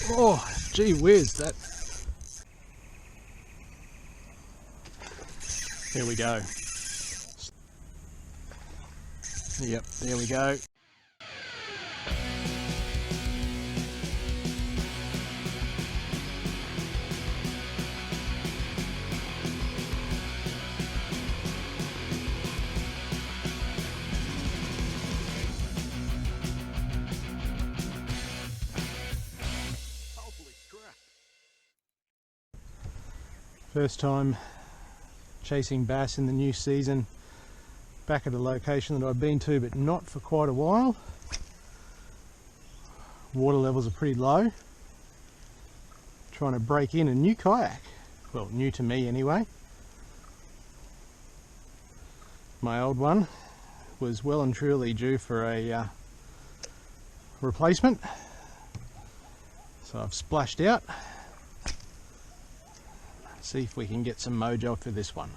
Oh, gee whiz, that. Here we go. Yep, there we go. First time chasing bass in the new season, back at a location that I've been to but not for quite a while. Water levels are pretty low. Trying to break in a new kayak, well, new to me anyway. My old one was well and truly due for a replacement, so I've splashed out. See if we can get some mojo for this one.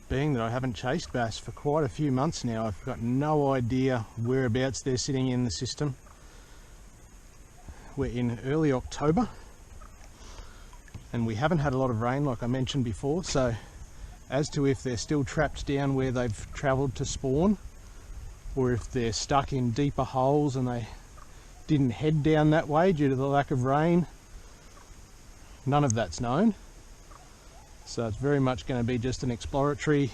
Being that I haven't chased bass for quite a few months now, I've got no idea whereabouts they're sitting in the system. We're in early October and we haven't had a lot of rain like I mentioned before, so as to if they're still trapped down where they've travelled to spawn, or if they're stuck in deeper holes and they didn't head down that way due to the lack of rain, none of that's known. So it's very much going to be just an exploratory,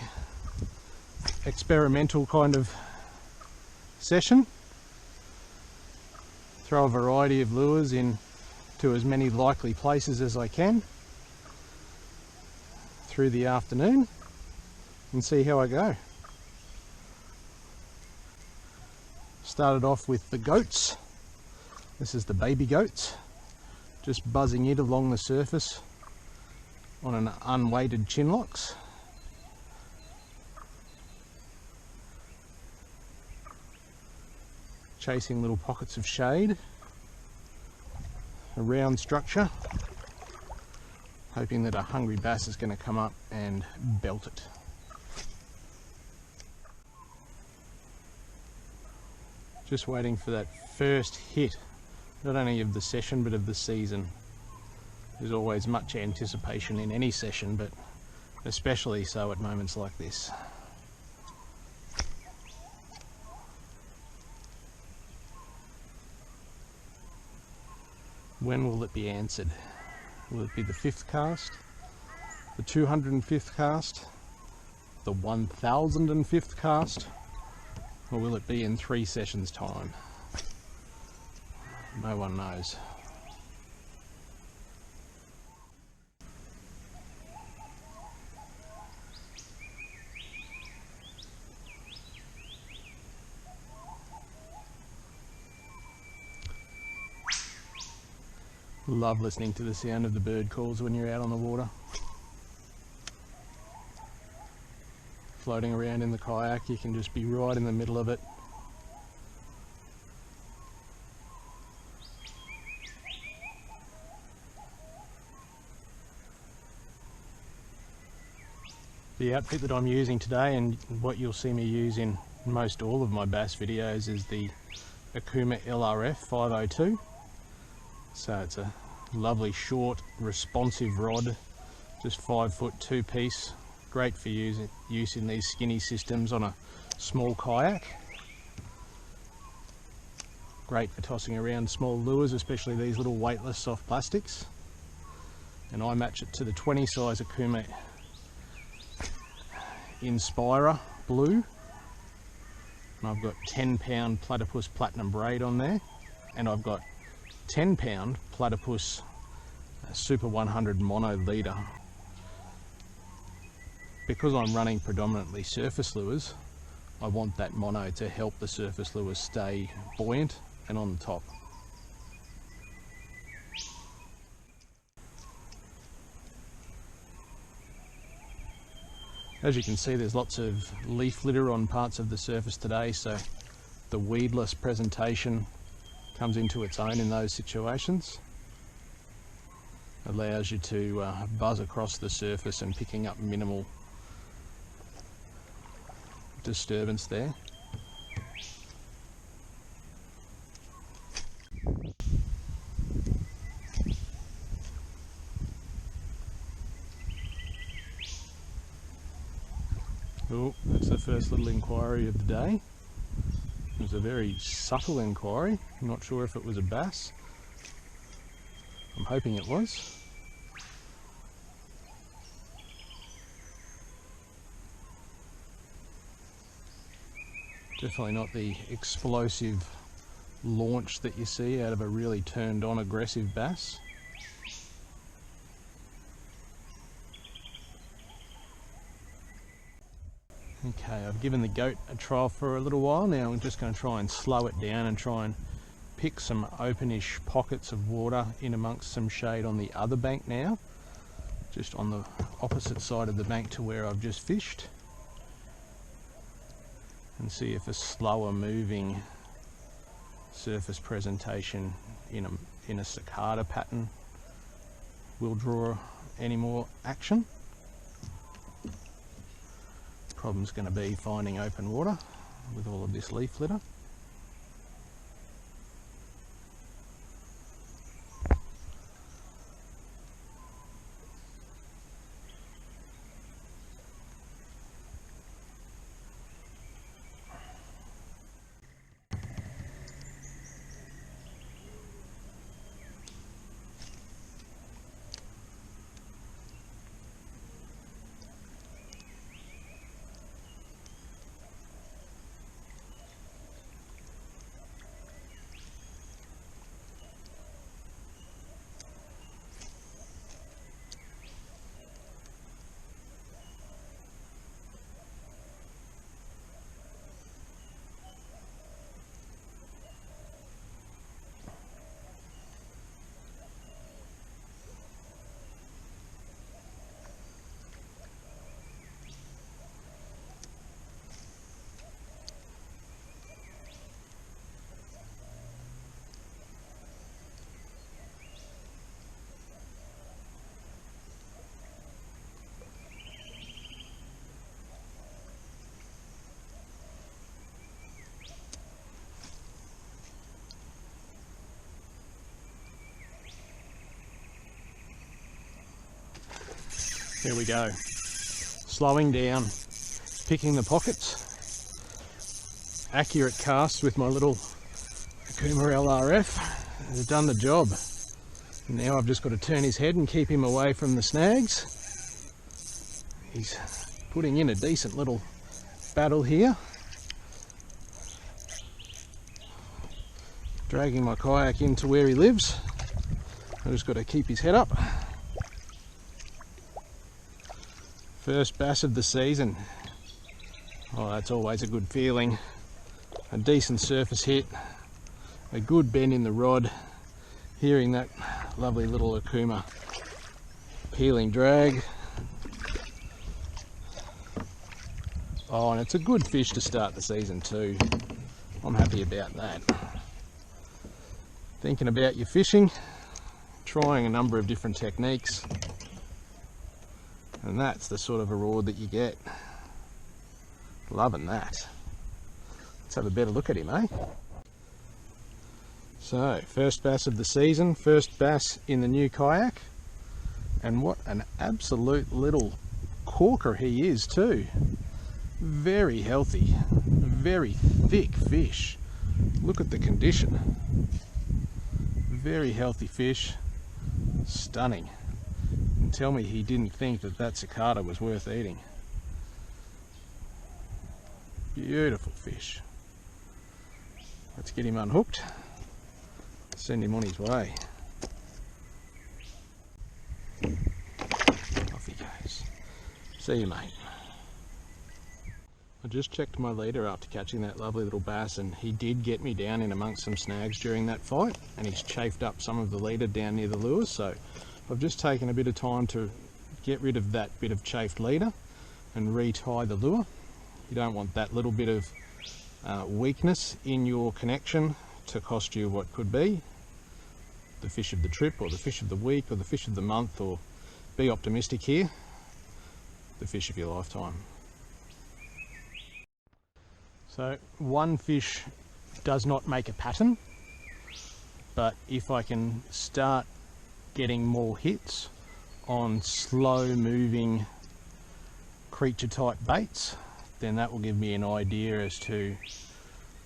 experimental kind of session. Throw a variety of lures into as many likely places as I can through the afternoon and see how I go. Started off with the goats. This is the baby goats. Just buzzing it along the surface on an unweighted chinlocks. Chasing little pockets of shade, a round structure, hoping that a hungry bass is going to come up and belt it. Just waiting for that first hit, not only of the session but of the season. There's always much anticipation in any session, but especially so at moments like this. When will it be answered? Will it be the 5th cast, the 205th cast, the 1005th cast, or will it be in 3 sessions time? No one knows. Love listening to the sound of the bird calls when you're out on the water. Floating around in the kayak, you can just be right in the middle of it. The outfit that I'm using today, and what you'll see me use in most all of my bass videos, is the OKUMA LRF 502. So it's a lovely short responsive rod, just 5 foot 2 piece, great for use in these skinny systems on a small kayak. Great for tossing around small lures, especially these little weightless soft plastics. And I match it to the 20 size OKUMA Inspira Blue, and I've got 10-pound Platypus Platinum braid on there, and I've got 10-pound Platypus Super 100 mono leader. Because I'm running predominantly surface lures, I want that mono to help the surface lures stay buoyant and on the top. As you can see, there's lots of leaf litter on parts of the surface today, so the weedless presentation comes into its own in those situations. Allows you to buzz across the surface and picking up minimal disturbance there. Oh, that's the first little inquiry of the day. It was a very subtle inquiry. I'm not sure if it was a bass. I'm hoping it was. Definitely not the explosive launch that you see out of a really turned on aggressive bass. Okay, I've given the goat a trial for a little while now. I'm just going to try and slow it down and try and pick some openish pockets of water in amongst some shade on the other bank now, just on the opposite side of the bank to where I've just fished, and see if a slower moving surface presentation in a cicada pattern will draw any more action. Problem's going to be finding open water with all of this leaf litter. Here we go. Slowing down, picking the pockets. Accurate casts with my little OKUMA LRF has done the job. Now I've just got to turn his head and keep him away from the snags. He's putting in a decent little battle here. Dragging my kayak into where he lives. I've just got to keep his head up. First bass of the season. Oh, that's always a good feeling. A decent surface hit, a good bend in the rod, hearing that lovely little OKUMA peeling drag. Oh, and it's a good fish to start the season too. I'm happy about that. Thinking about your fishing, trying a number of different techniques. And that's the sort of a reward that you get. Loving that. Let's have a better look at him, eh? So, first bass of the season, first bass in the new kayak. And what an absolute little corker he is too. Very healthy, very thick fish. Look at the condition. Very healthy fish, stunning. And tell me he didn't think that that cicada was worth eating. Beautiful fish. Let's get him unhooked, send him on his way. Off he goes. See you, mate. I just checked my leader after catching that lovely little bass, and he did get me down in amongst some snags during that fight, and he's chafed up some of the leader down near the lures, so I've just taken a bit of time to get rid of that bit of chafed leader and retie the lure. You don't want that little bit of weakness in your connection to cost you what could be the fish of the trip, or the fish of the week, or the fish of the month, or be optimistic here, the fish of your lifetime. So one fish does not make a pattern, but if I can start getting more hits on slow moving creature type baits, then that will give me an idea as to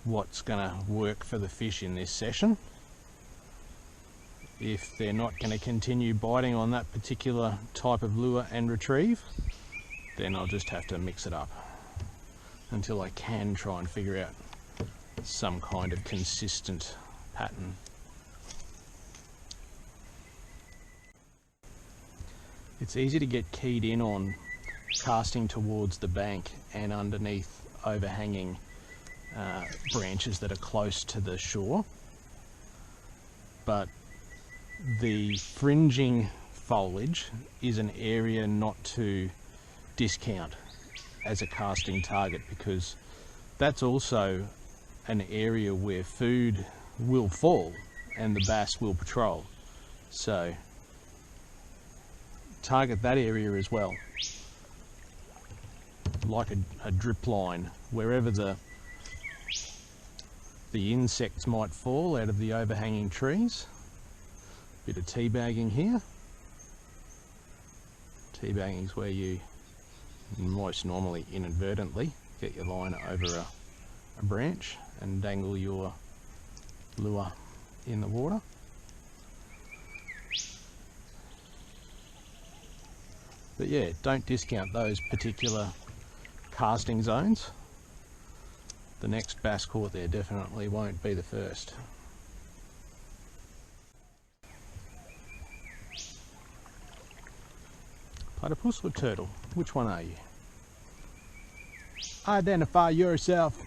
what's going to work for the fish in this session. If they're not going to continue biting on that particular type of lure and retrieve, then I'll just have to mix it up until I can try and figure out some kind of consistent pattern. It's easy to get keyed in on casting towards the bank and underneath overhanging branches that are close to the shore, but the fringing foliage is an area not to discount as a casting target, because that's also an area where food will fall and the bass will patrol. So target that area as well, like a drip line, wherever the insects might fall out of the overhanging trees. Bit of teabagging here. Teabagging is where you most normally inadvertently get your line over a branch and dangle your lure in the water. But yeah, don't discount those particular casting zones. The next bass caught there definitely won't be the first. Platypus or turtle? Which one are you? Identify yourself.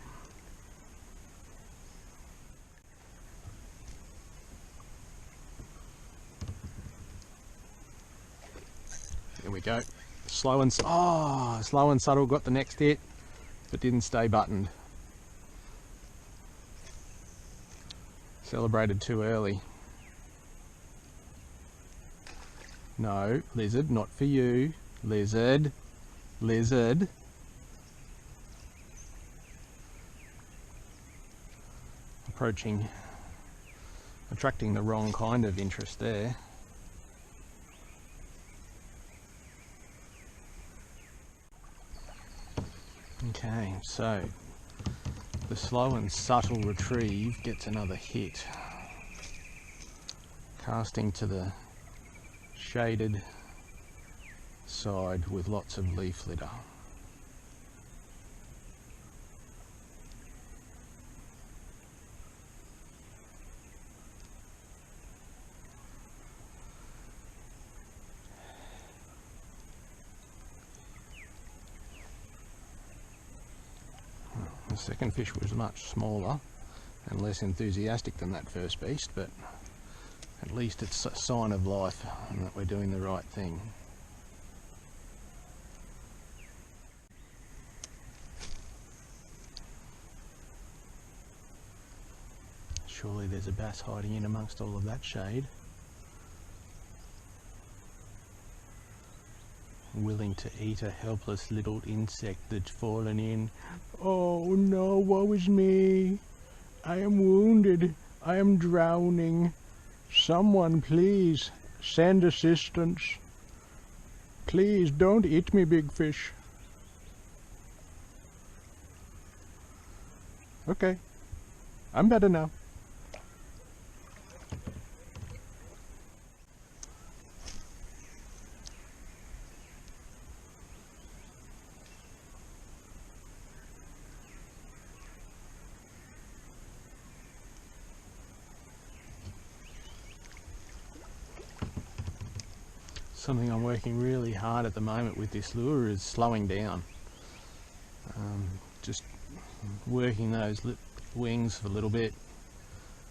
There we go. Slow and subtle got the next hit, but didn't stay buttoned. Celebrated too early. No, lizard, not for you. Lizard, lizard. Attracting the wrong kind of interest there. Okay, so the slow and subtle retrieve gets another hit. Casting to the shaded side with lots of leaf litter. The second fish was much smaller and less enthusiastic than that first beast, but at least it's a sign of life and that we're doing the right thing. Surely there's a bass hiding in amongst all of that shade, willing to eat a helpless little insect that's fallen in. Oh no, woe is me. I am wounded. I am drowning. Someone please send assistance. Please don't eat me, big fish. Okay, I'm better now. Something I'm working really hard at the moment with this lure is slowing down. Just working those wings for a little bit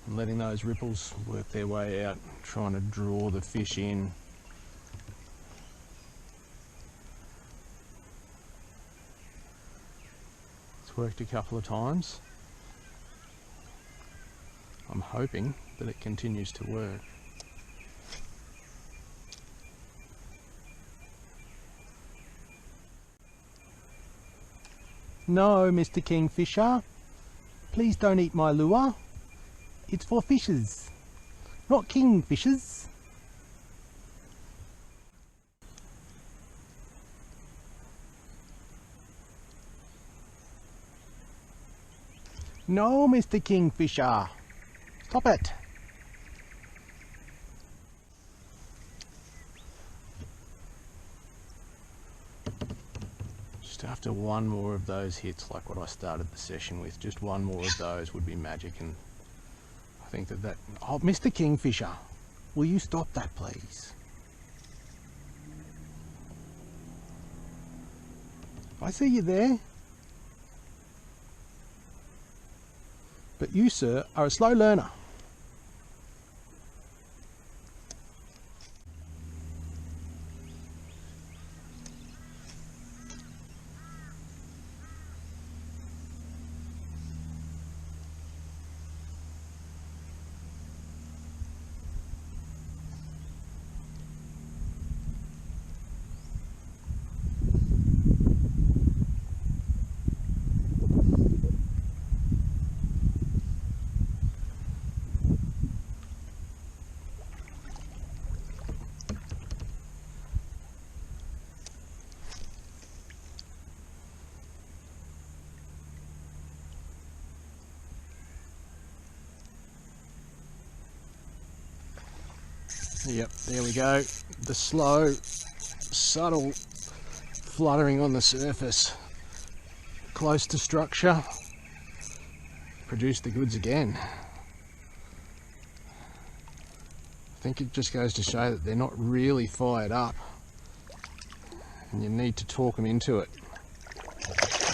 and letting those ripples work their way out, trying to draw the fish in. It's worked a couple of times. I'm hoping that it continues to work. No, Mr. Kingfisher, please don't eat my lure. It's for fishes, not kingfishers. No, Mr. Kingfisher. Stop it. Just after one more of those hits, like what I started the session with, just one more of those would be magic. And I think that oh, Mr. Kingfisher, will you stop that, please? I see you there. But you, sir, are a slow learner. Yep, there we go. The slow, subtle fluttering on the surface, close to structure, produced the goods again. I think it just goes to show that they're not really fired up, and you need to talk them into it.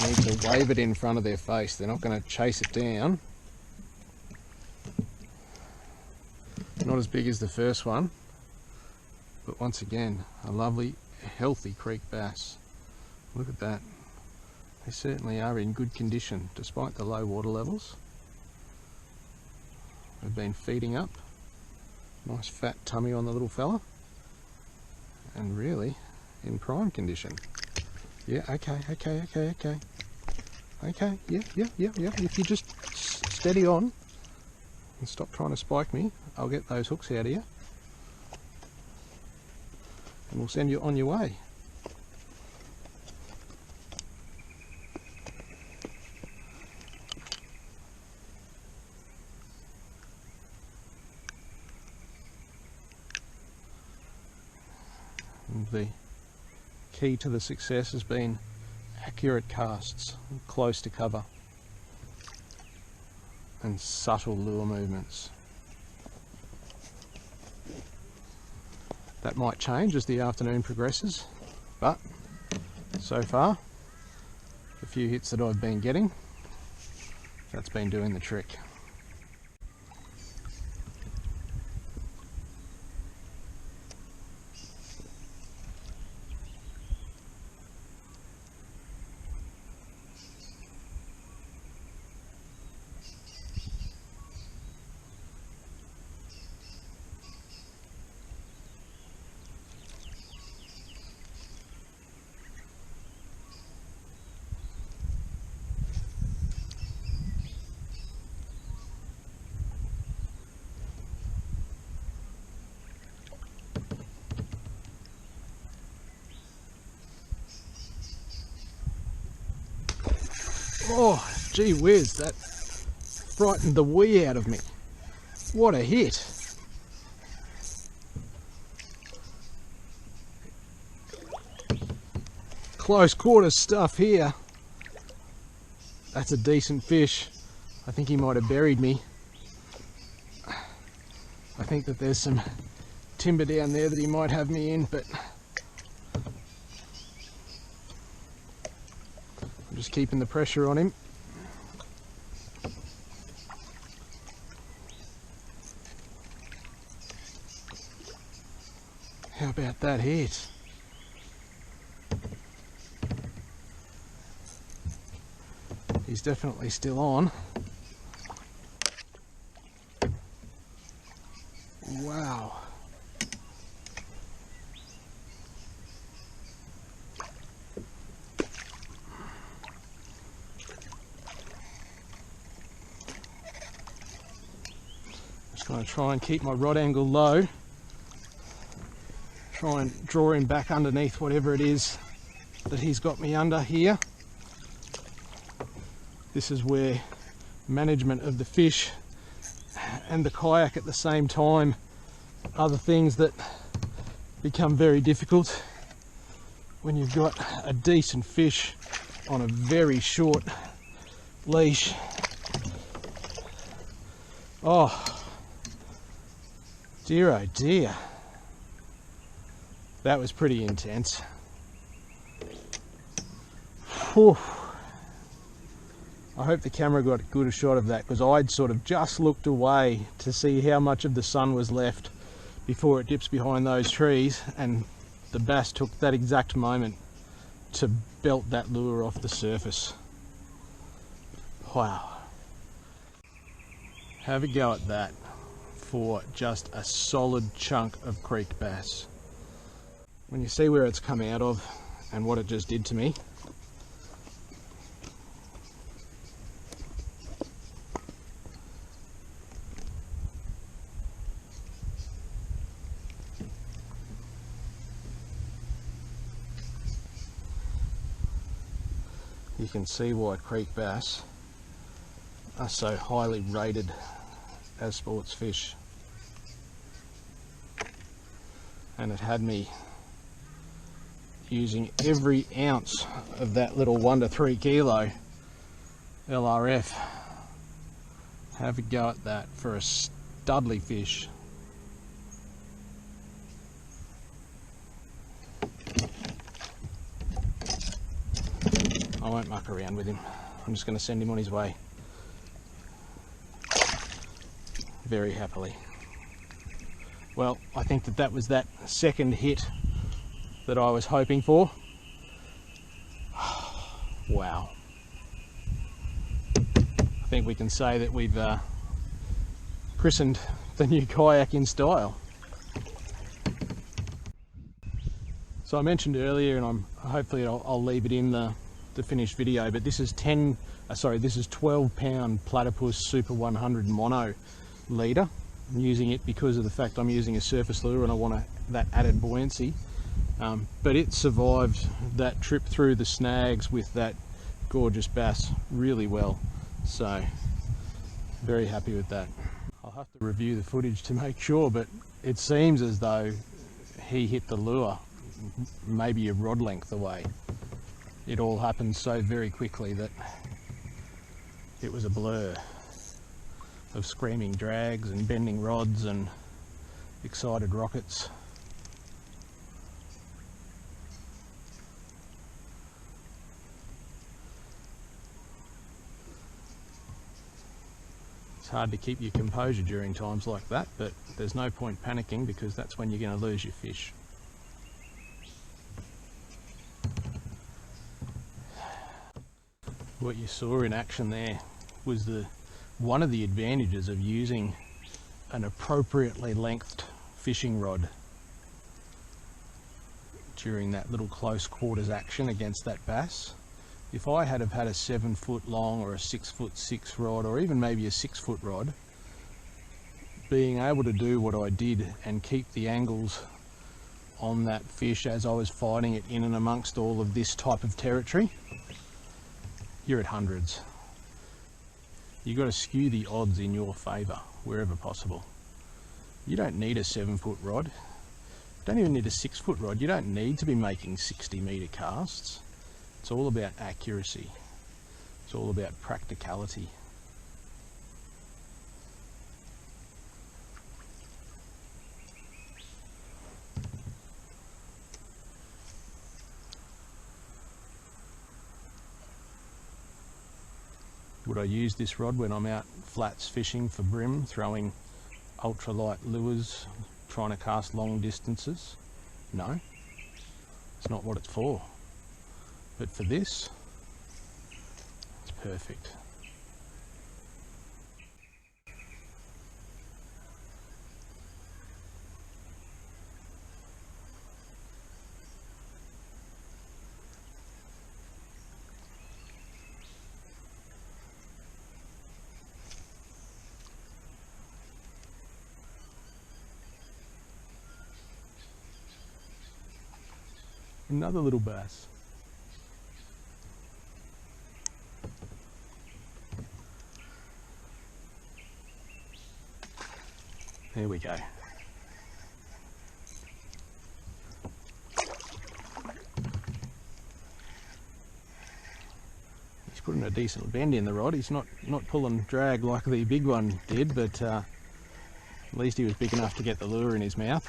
You need to wave it in front of their face. They're not going to chase it down. Not as big as the first one, but once again, a lovely, healthy creek bass. Look at that. They certainly are in good condition, despite the low water levels. They've been feeding up. Nice fat tummy on the little fella. And really, in prime condition. Yeah, okay. Okay, yeah. If you just steady on and stop trying to spike me, I'll get those hooks out of you. And we'll send you on your way. And the key to the success has been accurate casts, close to cover, and subtle lure movements. That might change as the afternoon progresses, but so far, the few hits that I've been getting, that's been doing the trick. Oh, gee whiz, that frightened the wee out of me. What a hit. Close quarters stuff here. That's a decent fish. I think he might have buried me. I think that there's some timber down there that he might have me in, but I'm just keeping the pressure on him. How about that hit? He's definitely still on. Wow. Just going to try and keep my rod angle low. Try and draw him back underneath whatever it is that he's got me under here. This is where management of the fish and the kayak at the same time are the things that become very difficult when you've got a decent fish on a very short leash. Oh dear, oh dear. That was pretty intense. Whew. I hope the camera got a good shot of that, because I'd sort of just looked away to see how much of the sun was left before it dips behind those trees, and the bass took that exact moment to belt that lure off the surface. Wow. Have a go at that for just a solid chunk of creek bass. When you see where it's come out of and what it just did to me, you can see why creek bass are so highly rated as sports fish. And it had me using every ounce of that little 1 to 3 kilo LRF. Have a go at that for a studly fish. I won't muck around with him. I'm just going to send him on his way very happily. Well, I think that was that second hit that I was hoping for. Wow. I think we can say that we've christened the new kayak in style. So I mentioned earlier, and hopefully I'll leave it in the finished video, but this is 12 pound Platypus Super 100 mono leader. I'm using it because of the fact I'm using a surface lure and I want that added buoyancy. But it survived that trip through the snags with that gorgeous bass really well. So very happy with that. I'll have to review the footage to make sure, but it seems as though he hit the lure maybe a rod length away. It all happened so very quickly that it was a blur of screaming drags and bending rods and excited rockets. It's hard to keep your composure during times like that, but there's no point panicking, because that's when you're going to lose your fish. What you saw in action there was one of the advantages of using an appropriately lengthed fishing rod during that little close quarters action against that bass. If I had have had a 7 foot long or a 6'6" rod, or even maybe a 6 foot rod, being able to do what I did and keep the angles on that fish as I was fighting it in and amongst all of this type of territory, you're at hundreds. You've got to skew the odds in your favour wherever possible. You don't need a 7 foot rod. You don't even need a 6 foot rod. You don't need to be making 60 metre casts. It's all about accuracy. It's all about practicality. Would I use this rod when I'm out flats fishing for bream, throwing ultralight lures, trying to cast long distances? No, it's not what it's for. But for this, it's perfect. Another little bass. There we go. He's putting a decent bend in the rod. He's not pulling drag like the big one did, but at least he was big enough to get the lure in his mouth.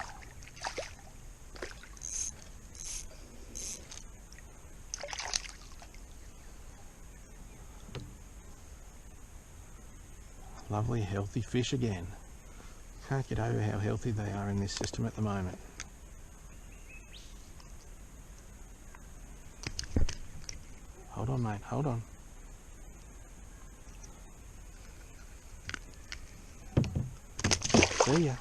Lovely healthy fish again. Can't get over how healthy they are in this system at the moment. Hold on, mate, hold on. See ya.